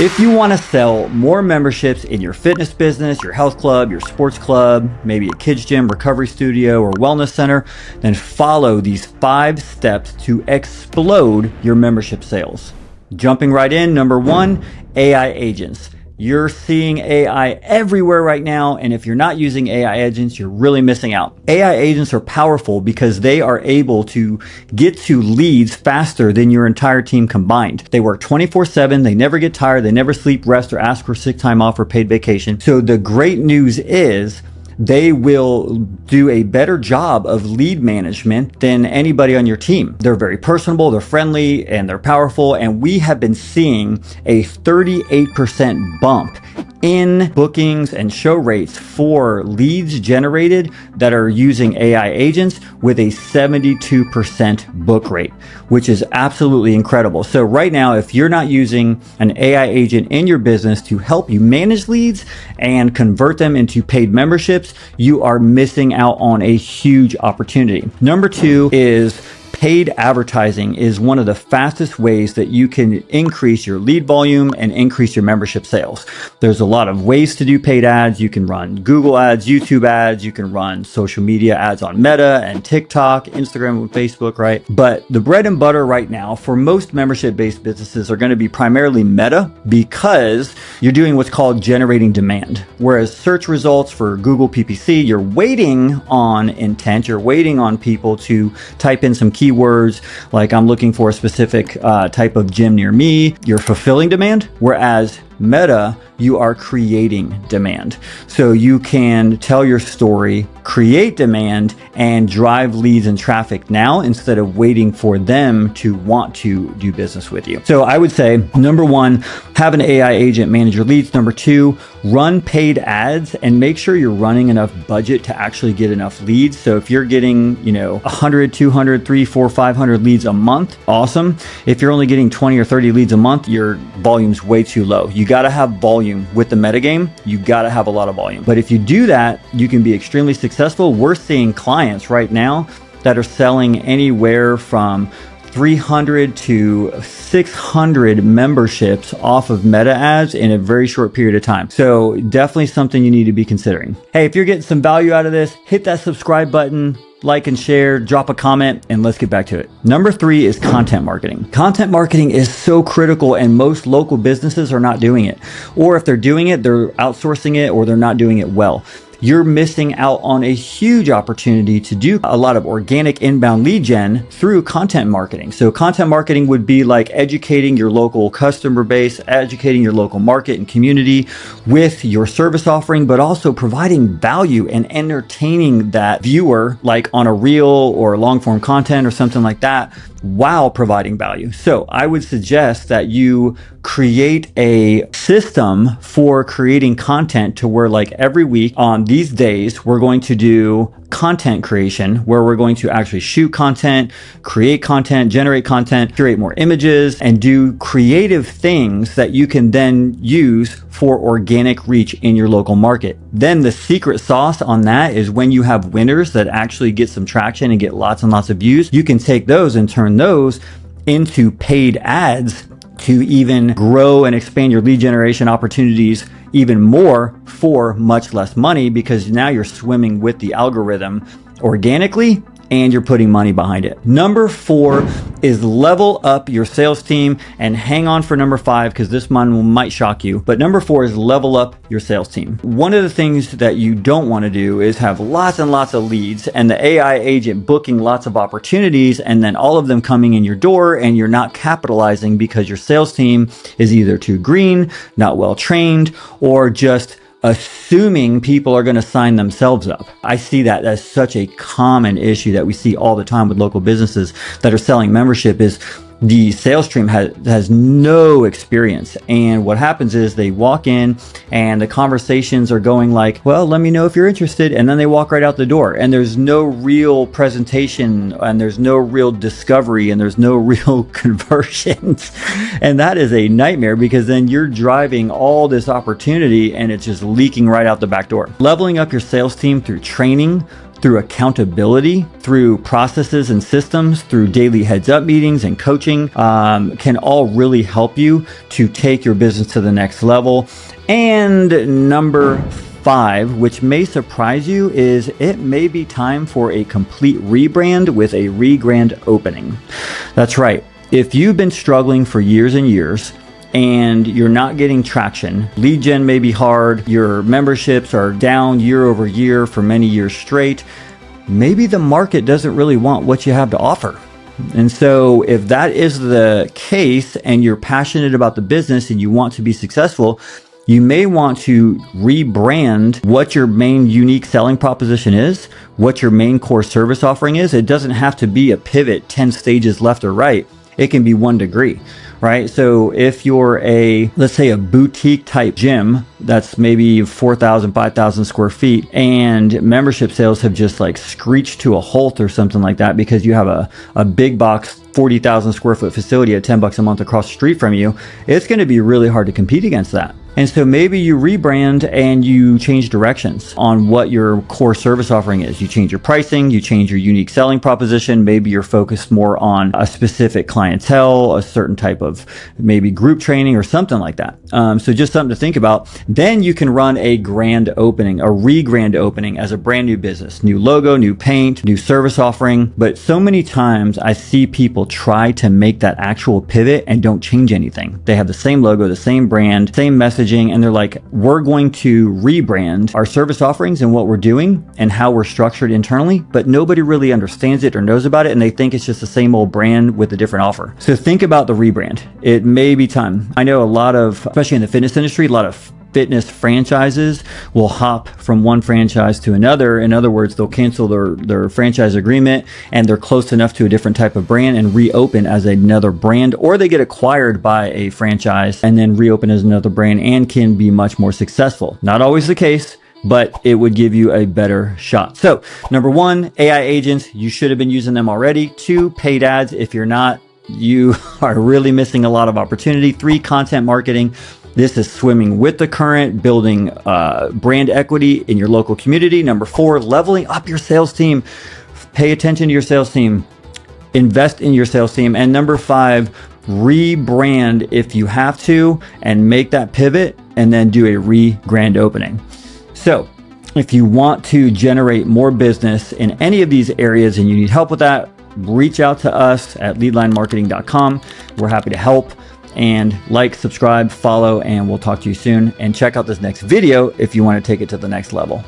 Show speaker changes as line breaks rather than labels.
If you want to sell more memberships in your fitness business, your health club, your sports club, maybe a kids gym, recovery studio, or wellness center, then follow these 5 steps to explode your membership sales. Jumping right in, number 1, AI agents. You're seeing AI everywhere right now, and if you're not using AI agents, you're really missing out. AI agents are powerful because they are able to get to leads faster than your entire team combined. They work 24/7, they never get tired, they never sleep, rest, or ask for sick time off or paid vacation. So the great news is they will do a better job of lead management than anybody on your team. They're very personable, they're friendly, and they're powerful. And we have been seeing a 38% bump in bookings and show rates for leads generated that are using AI agents with a 72% book rate, which is absolutely incredible. So right now, if you're not using an AI agent in your business to help you manage leads and convert them into paid memberships, you are missing out on a huge opportunity. Number 2 is paid advertising is one of the fastest ways that you can increase your lead volume and increase your membership sales. There's a lot of ways to do paid ads. You can run Google ads, YouTube ads, you can run social media ads on Meta and TikTok, Instagram and Facebook, right? But the bread and butter right now for most membership-based businesses are going to be primarily Meta because you're doing what's called generating demand. Whereas search results for Google PPC, you're waiting on intent, you're waiting on people to type in some keywords like I'm looking for a specific type of gym near me. You're fulfilling demand, whereas Meta, you are creating demand. So you can tell your story, create demand, and drive leads and traffic now instead of waiting for them to want to do business with you. So I would say, number 1, have an AI agent manage your leads. Number 2, run paid ads and make sure you're running enough budget to actually get enough leads. So if you're getting, 100, 200, 300, 400, 500 leads a month, awesome. If you're only getting 20 or 30 leads a month, your volume's way too low. You got to have volume with the metagame. You got to have a lot of volume. But if you do that, you can be extremely successful. We're seeing clients right now that are selling anywhere from 300 to 600 memberships off of Meta ads in a very short period of time. So definitely something you need to be considering. Hey, if you're getting some value out of this, hit that subscribe button, like and share, drop a comment, and let's get back to it. Number 3 is content marketing. Content marketing is so critical and most local businesses are not doing it. Or if they're doing it, they're outsourcing it or they're not doing it well. You're missing out on a huge opportunity to do a lot of organic inbound lead gen through content marketing. So content marketing would be like educating your local customer base, educating your local market and community with your service offering, but also providing value and entertaining that viewer like on a reel or long form content or something like that while providing value. So I would suggest that you create a system for creating content to where like every week on these days, we're going to do content creation where we're going to actually shoot content, create content, generate content, curate more images, and do creative things that you can then use for organic reach in your local market. Then the secret sauce on that is when you have winners that actually get some traction and get lots and lots of views, you can take those and turn those into paid ads to even grow and expand your lead generation opportunities even more for much less money because now you're swimming with the algorithm organically and you're putting money behind it. Number 4 is level up your sales team, and hang on for number 5 because this one might shock you. But number 4 is level up your sales team. One of the things that you don't want to do is have lots and lots of leads and the AI agent booking lots of opportunities and then all of them coming in your door and you're not capitalizing because your sales team is either too green, not well trained, or just assuming people are going to sign themselves up. I see that as such a common issue that we see all the time with local businesses that are selling membership is the sales team has no experience. And what happens is they walk in and the conversations are going like, well, let me know if you're interested. And then they walk right out the door and there's no real presentation and there's no real discovery and there's no real conversions. And that is a nightmare because then you're driving all this opportunity and it's just leaking right out the back door. Leveling up your sales team through training, through accountability, through processes and systems, through daily heads up meetings and coaching, can all really help you to take your business to the next level. And number 5, which may surprise you, is it may be time for a complete rebrand with a rebrand opening. That's right. If you've been struggling for years and years, and you're not getting traction, lead gen may be hard, your memberships are down year over year for many years straight, maybe the market doesn't really want what you have to offer. And so if that is the case and you're passionate about the business and you want to be successful, you may want to rebrand what your main unique selling proposition is, what your main core service offering is. It doesn't have to be a pivot 10 stages left or right. It can be 1 degree. Right? So if you're let's say a boutique type gym that's maybe 4,000, 5,000 square feet and membership sales have just like screeched to a halt or something like that because you have a big box 40,000 square foot facility at $10 a month across the street from you, it's going to be really hard to compete against that. And so maybe you rebrand and you change directions on what your core service offering is. You change your pricing, you change your unique selling proposition. Maybe you're focused more on a specific clientele, a certain type of maybe group training or something like that. So just something to think about. Then you can run a grand opening, a re-grand opening as a brand new business, new logo, new paint, new service offering. But so many times I see people try to make that actual pivot and don't change anything. They have the same logo, the same brand, same message, and they're like, we're going to rebrand our service offerings and what we're doing and how we're structured internally, but nobody really understands it or knows about it, and they think it's just the same old brand with a different offer. So think about the rebrand. It may be time. I know a lot of, especially in the fitness industry, a lot of fitness franchises will hop from one franchise to another. In other words, they'll cancel their franchise agreement and they're close enough to a different type of brand and reopen as another brand, or they get acquired by a franchise and then reopen as another brand and can be much more successful. Not always the case, but it would give you a better shot. So number 1, AI agents, you should have been using them already. 2, paid ads. If you're not, you are really missing a lot of opportunity. 3, content marketing. This is swimming with the current, building brand equity in your local community. Number 4, leveling up your sales team. Pay attention to your sales team. Invest in your sales team. And number 5, rebrand if you have to and make that pivot and then do a grand opening. So if you want to generate more business in any of these areas and you need help with that, reach out to us at leadlinemarketing.com. We're happy to help. And like, subscribe, follow, and we'll talk to you soon. And check out this next video if you want to take it to the next level.